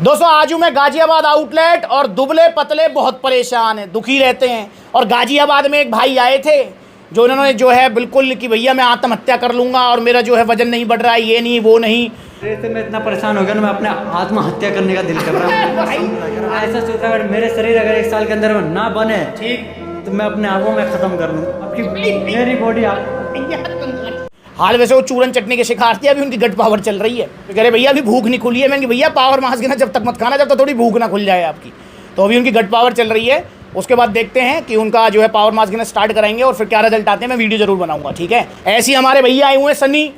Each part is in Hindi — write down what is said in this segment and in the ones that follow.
दोस्तों आज हूं मैं गाजियाबाद आउटलेट और दुबले पतले बहुत परेशान हैं, दुखी रहते हैं। और गाजियाबाद में एक भाई आए थे जो उन्होंने जो है बिल्कुल कि भैया मैं आत्महत्या कर लूंगा और मेरा जो है वजन नहीं बढ़ रहा है, ये नहीं वो नहीं। से मैं इतना परेशान हो गया ना, मैं अपने आत्महत्या करने का दिल कर रहा है। ऐसा सोचा अगर मेरे शरीर अगर 1 साल के अंदर में ना बने ठीक तो मैं अपने आप को मैं खत्म कर लूँ। आपकी मेरी बॉडी हाल वैसे वो चूरन चटनी के शिकार थे, अभी उनकी गट पावर चल रही है। तो कह रहे भैया अभी भूख नहीं खुली है। मैंने भैया पावर मास गिना जब तक मत खाना, जब तक थोड़ी भूख ना खुल जाए आपकी। तो अभी उनकी गट पावर चल रही है, उसके बाद देखते हैं कि उनका जो है पावर मास गिना स्टार्ट कराएंगे और फिर क्या रिजल्ट आते हैं मैं वीडियो जरूर बनाऊंगा। ठीक है, ऐसे ही हमारे भैया आए हुए हैं सनी,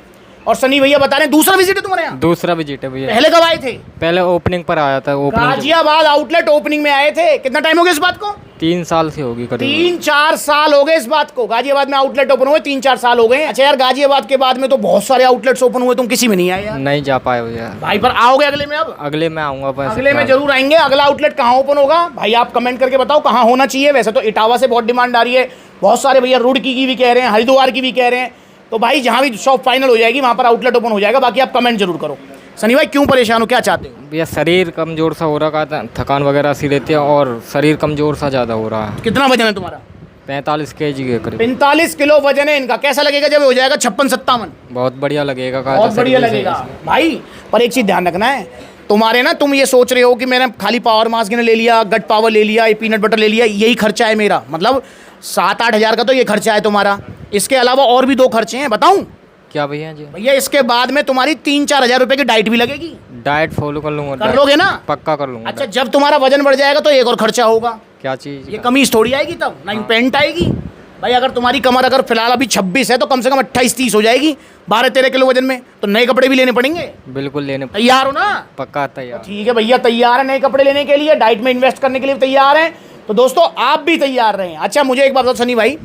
और सनी भैया बता रहे हैं दूसरा विजिट है तुम्हारे यहाँ? दूसरा विजिट है भैया। पहले कब आए थे? पहले ओपनिंग पर आया था। गाजियाबाद आउटलेट ओपनिंग में आए थे। कितना टाइम हो गया इस बात को? 3 साल से होगी करीब। 3-4 साल हो गए इस बात को। गाजियाबाद में आउटलेट ओपन हुए 3-4 साल हो गए। अच्छा यार, गाजियाबाद के बाद में तो बहुत सारे आउटलेट्स ओपन हुए, तुम किसी में नहीं आए यार? नहीं जा पाए भैया। भाई पर आओगे अगले में? अब अगले में आऊंगा बस। अगले में जरूर आएंगे। अगला आउटलेट कहाँ ओपन होगा भाई आप कमेंट करके बताओ, कहाँ होना चाहिए। वैसे तो इटावा से बहुत डिमांड आ रही है, बहुत सारे भैया रुड़की की भी कह रहे हैं, हरिद्वार की भी कह रहे हैं। तो भाई जहाँ भी शॉप फाइनल हो जाएगी वहाँ पर आउटलेट ओपन हो जाएगा। बाकी आप कमेंट जरूर करो। सनी भाई क्यों परेशान हो, क्या चाहते हो? भैया शरीर कमजोर सा हो रहा था, थकान वगैरह सी रहती है और शरीर कमजोर सा ज़्यादा हो रहा है। कितना वजन है तुम्हारा? 45 kg के करीब। 45 किलो वजन है इनका। कैसा लगेगा जब हो जाएगा 56-57? बहुत बढ़िया लगेगा। बहुत बढ़िया लगेगा भाई। पर एक चीज़ ध्यान रखना है तुम्हारे ना, तुम ये सोच रहे हो कि मैंने खाली पावर मास गिनर ले लिया, गट पावर ले लिया, पीनट बटर ले लिया, यही खर्चा है मेरा। मतलब 7-8 हज़ार का तो ये खर्चा है तुम्हारा। इसके अलावा और भी 2 खर्चे हैं, बताऊं क्या भैया जी? भैया इसके बाद में तुम्हारी 3-4 हज़ार रुपए की डाइट भी लगेगी। डाइट फॉलो कर लूँगा। कर लोगे ना? पक्का कर लूँगा। अच्छा, जब तुम्हारा वजन बढ़ जाएगा तो एक और खर्चा होगा। क्या चीज़? ये कमीज थोड़ी आएगी तब, ना पेंट आएगी भाई। अगर तुम्हारी कमर अगर फिलहाल अभी 26 है तो कम से कम 28-30 हो जाएगी 12-13 किलो वजन में। तो नए कपड़े भी लेने पड़ेंगे। बिल्कुल लेने। तैयार हो ना? पक्का तैयार। ठीक है भैया, तैयार है नए कपड़े लेने के लिए, डाइट में इन्वेस्ट करने के लिए तैयार हैं। तो दोस्तों आप भी तैयार रहें। अच्छा मुझे एक बात बताओ सनी भाई,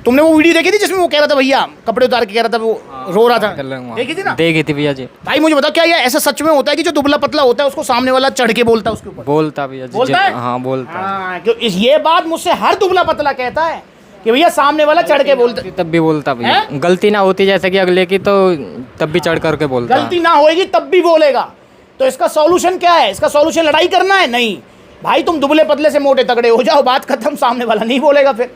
तुमने वो वीडियो देखी थी जिसमें वो कह रहा था भैया कपड़े उतार के कह रहा था, वो रो रहा था? देखी थी ना? देखी थी भैया जी। भाई मुझे बताओ क्या ये ऐसा सच में होता है कि जो दुबला पतला होता है उसको सामने वाला चढ़ के बोलता है उसके ऊपर? बोलता भैया जी। बोलता है? हाँ बोलता। हाँ, ये बात मुझसे हर दुबला पतला कहता है कि भैया सामने वाला चढ़ के बोलता है। तब भी बोलता भैया। गलती ना होती जैसे कि अगले की तो तब भी चढ़ करके बोलता। गलती ना होएगी तब भी बोलेगा। तो इसका सॉल्यूशन क्या है? इसका सॉल्यूशन लड़ाई करना है? नहीं भाई, तुम दुबले पतले से मोटे तगड़े हो जाओ, बात खत्म। सामने वाला नहीं बोलेगा फिर,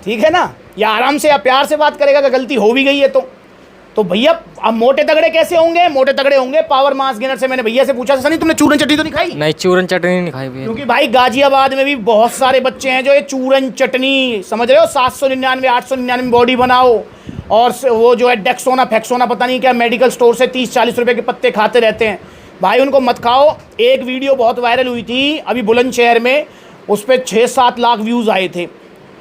ठीक है ना? या आराम से या प्यार से बात करेगा कि गलती हो भी गई है तो भैया अब मोटे तगड़े कैसे होंगे? मोटे तगड़े होंगे पावर मास गेनर से। मैंने भैया से पूछा था, सनी तुमने चूरन चटनी तो नहीं खाई? नहीं, चूरन चटनी नहीं खाई भैया। क्योंकि भाई गाजियाबाद में भी बहुत सारे बच्चे हैं जो ये चूरन चटनी समझ रहे हो, 799 899 बॉडी बनाओ और वो जो है डेक्सोना फैक्सोना पता नहीं क्या मेडिकल स्टोर से 30-40 रुपए के पत्ते खाते रहते हैं। भाई उनको मत खाओ। एक वीडियो बहुत वायरल हुई थी अभी बुलंदशहर में, उस पर 6-7 लाख व्यूज़ आए थे।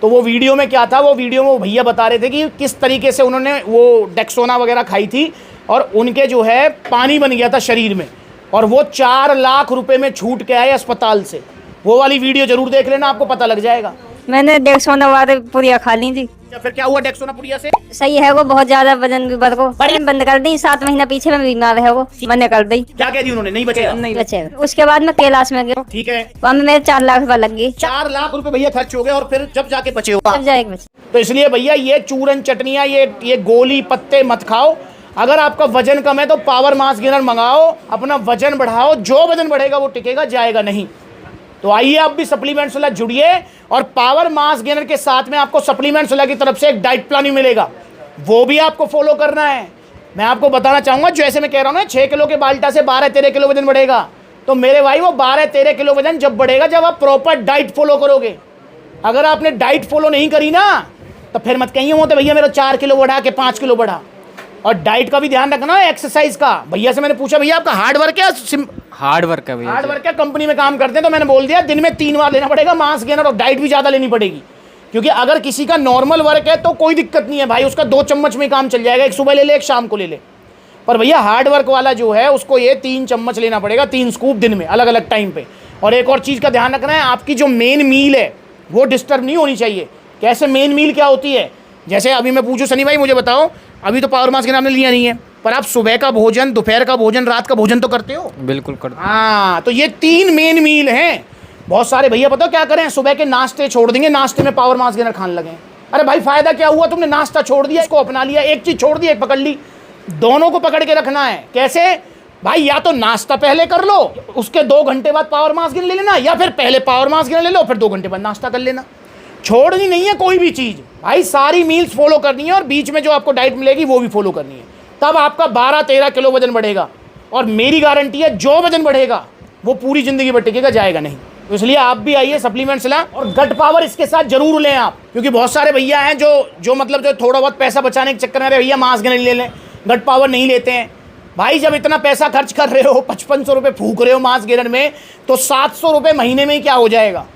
तो वो वीडियो में क्या था, वो वीडियो में वो भैया बता रहे थे कि किस तरीके से उन्होंने वो डेक्सोना वगैरह खाई थी और उनके जो है पानी बन गया था शरीर में, और वो 4 लाख रुपए में छूट के आए अस्पताल से। वो वाली वीडियो जरूर देख लेना, आपको पता लग जाएगा। मैंने डेक्सोना वाले पुड़िया खा ली थी। फिर क्या हुआ डेक्सोना पुड़िया से? सही है, वो बहुत ज्यादा वजन भी बढ़ को बंद कर दी। 7 महीना पीछे में बीमार है वो, मैंने कर दी। क्या कह दी उन्होंने? नहीं बचेगा? नहीं बचेगा। उसके बाद मैं कैलाश में गया, ठीक है, वहाँ में मेरे 4 लाख रुपए लग गई। 4 लाख रुपए भैया खर्च हो गए और फिर जब जाके बचे होगा। जब जाएगा बचे। तो इसलिए भैया ये चूरन चटनियाँ, ये गोली पत्ते मत खाओ। अगर आपका वजन कम है तो पावर मास गेनर मंगाओ, अपना वजन बढ़ाओ। जो वजन बढ़ेगा वो टिकेगा, जाएगा नहीं। तो आइए आप भी सप्लीमेंट्स वाला जुड़िए, और पावर मास गेनर के साथ में आपको सप्लीमेंट्स वाला की तरफ से एक डाइट प्लान भी मिलेगा, वो भी आपको फॉलो करना है। मैं आपको बताना चाहूँगा, जैसे मैं कह रहा हूँ ना 6 किलो के बाल्टा से 12-13 किलो वजन बढ़ेगा, तो मेरे भाई वो 12-13 किलो वजन जब बढ़ेगा जब आप प्रॉपर डाइट फॉलो करोगे। अगर आपने डाइट फॉलो नहीं करी ना तो फिर मत कहिए वो तो भैया मेरा 4 किलो बढ़ा के 5 किलो बढ़ा। और डाइट का भी ध्यान रखना है, एक्सरसाइज का। भैया से मैंने पूछा भैया आपका हार्ड वर्क है? हार्ड वर्क है भैया। हार्ड वर्क है, कंपनी में काम करते हैं। तो मैंने बोल दिया दिन में 3 बार लेना पड़ेगा मास गेनर, और डाइट भी ज़्यादा लेनी पड़ेगी। क्योंकि अगर किसी का नॉर्मल वर्क है तो कोई दिक्कत नहीं है भाई, उसका 2 चम्मच में काम चल जाएगा। एक सुबह ले ले, एक शाम को ले ले। पर भैया हार्ड वर्क वाला जो है उसको ये 3 चम्मच लेना पड़ेगा, 3 स्कूप दिन में अलग अलग टाइम पे। और एक और चीज़ का ध्यान रखना है, आपकी जो मेन मील है वो डिस्टर्ब नहीं होनी चाहिए। कैसे मेन मील क्या होती है? जैसे अभी मैं पूछूं सनी भाई मुझे बताओ, अभी तो पावर मास के नाम ने लिया नहीं है, पर आप सुबह का भोजन, दोपहर का भोजन, रात का भोजन तो करते हो? बिल्कुल करते। हाँ, तो ये 3 मेन मील हैं। बहुत सारे भैया पता क्या करें, सुबह के नाश्ते छोड़ देंगे, नाश्ते में पावर मास गेनर खाने लगे। अरे भाई फायदा क्या हुआ? तुमने नाश्ता छोड़ दिया, इसको अपना लिया, एक चीज छोड़ दी एक पकड़ ली। दोनों को पकड़ के रखना है। कैसे? भाई या तो नाश्ता पहले कर लो, उसके 2 घंटे बाद पावर मास गेनर ले लेना, या फिर पहले पावर मास गेनर ले लो फिर 2 घंटे बाद नाश्ता कर लेना। छोड़नी नहीं है कोई भी चीज़ भाई, सारी मील्स फॉलो करनी है और बीच में जो आपको डाइट मिलेगी वो भी फॉलो करनी है, तब आपका 12-13 किलो वजन बढ़ेगा। और मेरी गारंटी है जो वजन बढ़ेगा वो पूरी ज़िंदगी में टिकेगा, जाएगा नहीं। तो इसलिए आप भी आइए, सप्लीमेंट्स लें और गट पावर इसके साथ जरूर लें आप, क्योंकि बहुत सारे भैया हैं जो मतलब जो थोड़ा बहुत पैसा बचाने के चक्कर में अरे भैया मास गेनर ले लें, गट पावर नहीं लेते हैं। भाई जब इतना पैसा खर्च कर रहे हो, 5500 रुपये फूक रहे हो मास गेनर में, तो 700 रुपये महीने में ही क्या हो जाएगा।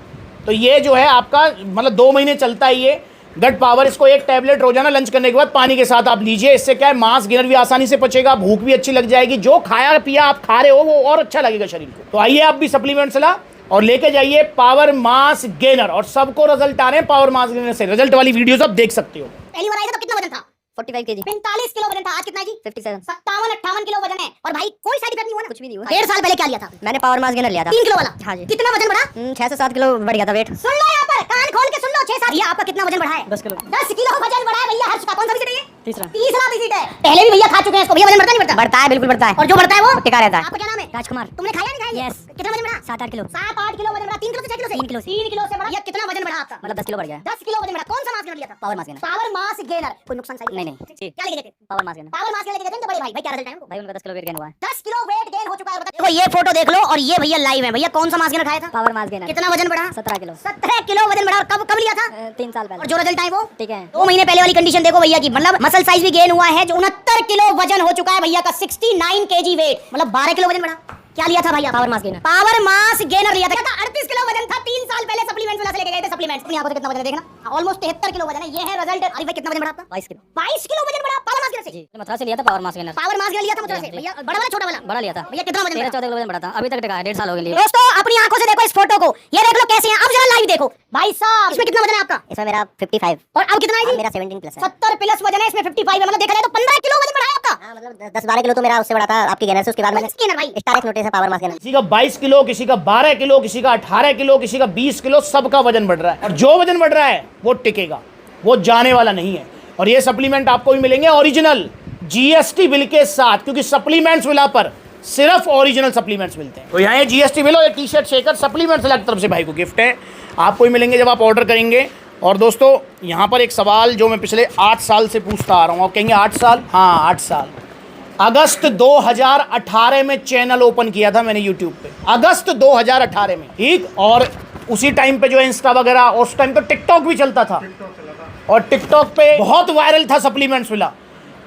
तो ये जो है आपका मतलब 2 महीने चलता है ये गट पावर। इसको एक टैबलेट रोजाना लंच करने के बाद पानी के साथ आप लीजिए, इससे क्या है मास गेनर भी आसानी से पचेगा, भूख भी अच्छी लग जाएगी, जो खाया पिया आप खा रहे हो वो और अच्छा लगेगा शरीर को। तो आइए आप भी सप्लीमेंट्स ला और लेके जाइए पावर मास गेनर, और सबको रिजल्ट आ रहे हैं पावर मास गेनर से। रिजल्ट वाली वीडियोस आप देख सकते हो। पहली बार आया था तो कितना वजन था? 45 kg, 45 किलो वजन था। आज कितना है जी? 57, 57-58 किलो वजन है। और भाई कोई साइड इफेक्ट नहीं हुआ ना? कुछ भी नहीं हुआ। 1.5 साल पहले क्या लिया था? मैंने पावर मास गेनर लिया था 3 किलो वाला। हाँ जी। कितना वजन बढ़ा? 6 से 7 किलो बढ़ गया था वेट। सुन लो यहाँ पर, कान खोल के सुन लो। 6-7। ये आपका कितना वजन बढ़ा है? 10 किलो। 10 किलो वजन बढ़ा है भैया। हर्ष का कौन सा विजिट है ये? तीसरा विजिट है। पहले भी भैया खा चुके हैं इसको। भैया वजन बढ़ता नहीं बढ़ता? बढ़ता है, बिल्कुल बढ़ता है। और जो बढ़ता है वो टिका रहता है। आपका क्या नाम है? राजकुमार। तुमने खाया नहीं खाया? Yes। कितना वजन बढ़ा? 7-8 किलो। 7-8 किलो वजन बढ़ा। 3 किलो से 6 किलो से? 3 किलो से। 3 किलो से बढ़ा। ये कितना वजन बढ़ा आपका? मतलब 10 किलो बढ़ गया। 10 किलो वजन बढ़ा। कौन सा मास गेनर लिया था? Power mass gainer. Power mass gainer. कोई नुकसान साइड नहीं, जी। क्या लेके गए थे? Power mass gainer. Power mass gainer लेके गए थे बड़े भाई। भाई क्या रिजल्ट है उनको? भाई उनका 10 किलो वेट गेन हुआ है। 10 किलो वेट गेन हो चुका है। देखो ये फोटो देख लो, और ये भैया लाइव है। भैया कौन सा मास गेनर खाया था? Power mass gainer. कितना वजन बढ़ा? 17 किलो। 17 किलो वजन बढ़ा। और कब लिया था? 3 साल और पहले। जो रिजल्ट आए वो ठीक है। 2 महीने पहले वाली कंडीशन देखो भैया की, मतलब मसल साइज भी गेन हुआ है। जो 69 किलो वजन हो चुका है भैया का। 69 kg वेट, मतलब 12 किलो वजन बढ़ा। क्या लिया था भैया? Power mass gainer. Power mass gainer लिया था। 38 किलो वजन था 3 साल पहले। सप्लीमेंट्स वाला से लेके गए थे सप्लीमेंट्स। अपनी आंखों से कितना वजन है देखना, ऑलमोस्ट 73 किलो वजन है। ये है रिजल्ट। अरे भाई कितना वजन बढ़ा आपका? 22 किलो। 22 किलो वजन बढ़ा पावर मास गेनर से। जी, मथुरा से लिया था power mass gainer. Power mass gainer लिया था मथुरा से। जी। भैया बड़ा वाला छोटा वाला? बड़ा लिया था। भैया कितना वजन बढ़ा? 13-14 किलो वजन बढ़ा था। अभी तक टिका है, 1.5 साल हो गए लिए। दोस्तों अपनी आंखों से देखो इस फोटो को, ये देख लो कैसे है। अब जरा लाइव देखो भाई साहब, इसमें कितना वजन है आपका? इसमें मेरा 55 और अब कितना है जी? मेरा 17 प्लस है। 70 प्लस वजन है, इसमें 55 है। मतलब देखा जाए तो 15 किलो वजन बढ़ा है आपका। हां, मतलब 10-12 किलो तो मेरा उससे बढ़ा था आपकी गेनर से। उसके बाद मैंने गेनर भाई स्टार नोटिस है पावर मास गेनर। किसी का 22 किलो, किसी का 12 किलो, किसी का 18 किलो, किसी का 20 किलो, सबका वजन बढ़ रहा है। और जो वजन बढ़ रहा है वो टिकेगा, वो जाने वाला नहीं है। और ये सप्लीमेंट आपको भी मिलेंगे ओरिजिनल जीएसटी बिल के साथ, क्योंकि सप्लीमेंट्स विला पर सिर्फ ओरिजिनल सप्लीमेंट्स मिलते हैं। तो यहाँ ये जीएसटी बिल और एक टी शर्ट शेकर सप्लीमेंट्स की तरफ से भाई को गिफ्ट है, आपको ही मिलेंगे जब आप ऑर्डर करेंगे। और दोस्तों यहाँ पर एक सवाल जो मैं पिछले 8 साल से पूछता आ रहा हूँ, आप कहेंगे 8 साल? हाँ 8 साल। अगस्त 2018 में चैनल ओपन किया था मैंने यूट्यूब पे, अगस्त 2018 में, ठीक। और उसी टाइम पे जो है इंस्टा वगैरह, उस टाइम तो टिकटॉक भी चलता था, और टिकटॉक पे बहुत वायरल था सप्लीमेंट्स विला।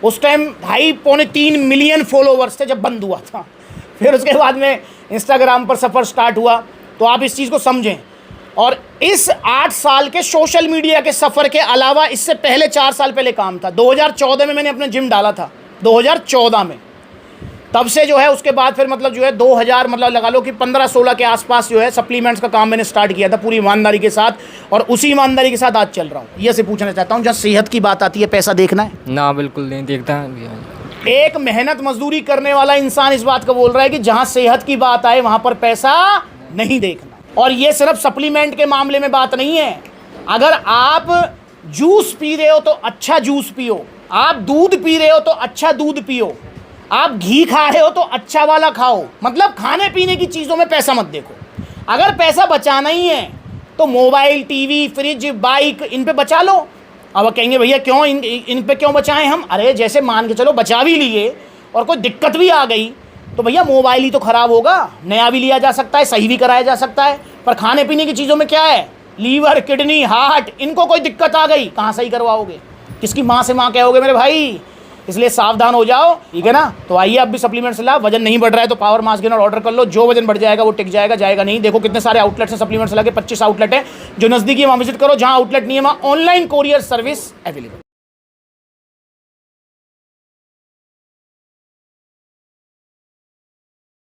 उस टाइम 2.5-3 मिलियन फॉलोवर्स थे जब बंद हुआ था। फिर उसके बाद में इंस्टाग्राम पर सफ़र स्टार्ट हुआ। तो आप इस चीज़ को समझें। और इस 8 साल के सोशल मीडिया के सफ़र के अलावा इससे पहले 4 साल पहले काम था। 2014 में मैंने अपना जिम डाला था, 2014 में। तब से जो है उसके बाद फिर मतलब जो है 2000 मतलब लगा लो कि 15-16 के आसपास जो है सप्लीमेंट्स का काम मैंने स्टार्ट किया था पूरी ईमानदारी के साथ, और उसी ईमानदारी के साथ आज चल रहा हूँ। ये से पूछना चाहता हूँ, जहाँ सेहत की बात आती है पैसा देखना है? ना बिल्कुल नहीं देखता। एक मेहनत मजदूरी करने वाला इंसान इस बात का बोल रहा है कि जहाँ सेहत की बात आए वहाँ पर पैसा नहीं देखना। और ये सिर्फ सप्लीमेंट के मामले में बात नहीं है। अगर आप जूस पी रहे हो तो अच्छा जूस पियो, आप दूध पी रहे हो तो अच्छा दूध पियो, आप घी खा रहे हो तो अच्छा वाला खाओ। मतलब खाने पीने की चीज़ों में पैसा मत देखो। अगर पैसा बचाना ही है तो मोबाइल, टीवी, फ्रिज, बाइक, इन पे बचा लो। अब कहेंगे भैया क्यों इन पे क्यों बचाएं हम? अरे जैसे मान के चलो बचा भी लिए और कोई दिक्कत भी आ गई तो भैया मोबाइल ही तो ख़राब होगा, नया भी लिया जा सकता है, सही भी कराया जा सकता है। पर खाने पीने की चीज़ों में क्या है, लीवर, किडनी, हार्ट, इनको कोई दिक्कत आ गई कहाँ सही करवाओगे? किसकी माँ से माँ कहोगे मेरे भाई? इसलिए सावधान हो जाओ, ठीक है ना। तो आइए आप भी सप्लीमेंट्स ला। वजन नहीं बढ़ रहा है तो पावर मास गेनर ऑर्डर कर लो। जो वजन बढ़ जाएगा वो टिक जाएगा, जाएगा नहीं। देखो कितने सारे आउटलेट्स हैं सप्लीमेंट्स ला के, 25 आउटलेट है। जो नज़दीकी है वहाँ विजिट करो, जहाँ आउटलेट नहीं है वहाँ ऑनलाइन कोरियर सर्विस अवेलेबल।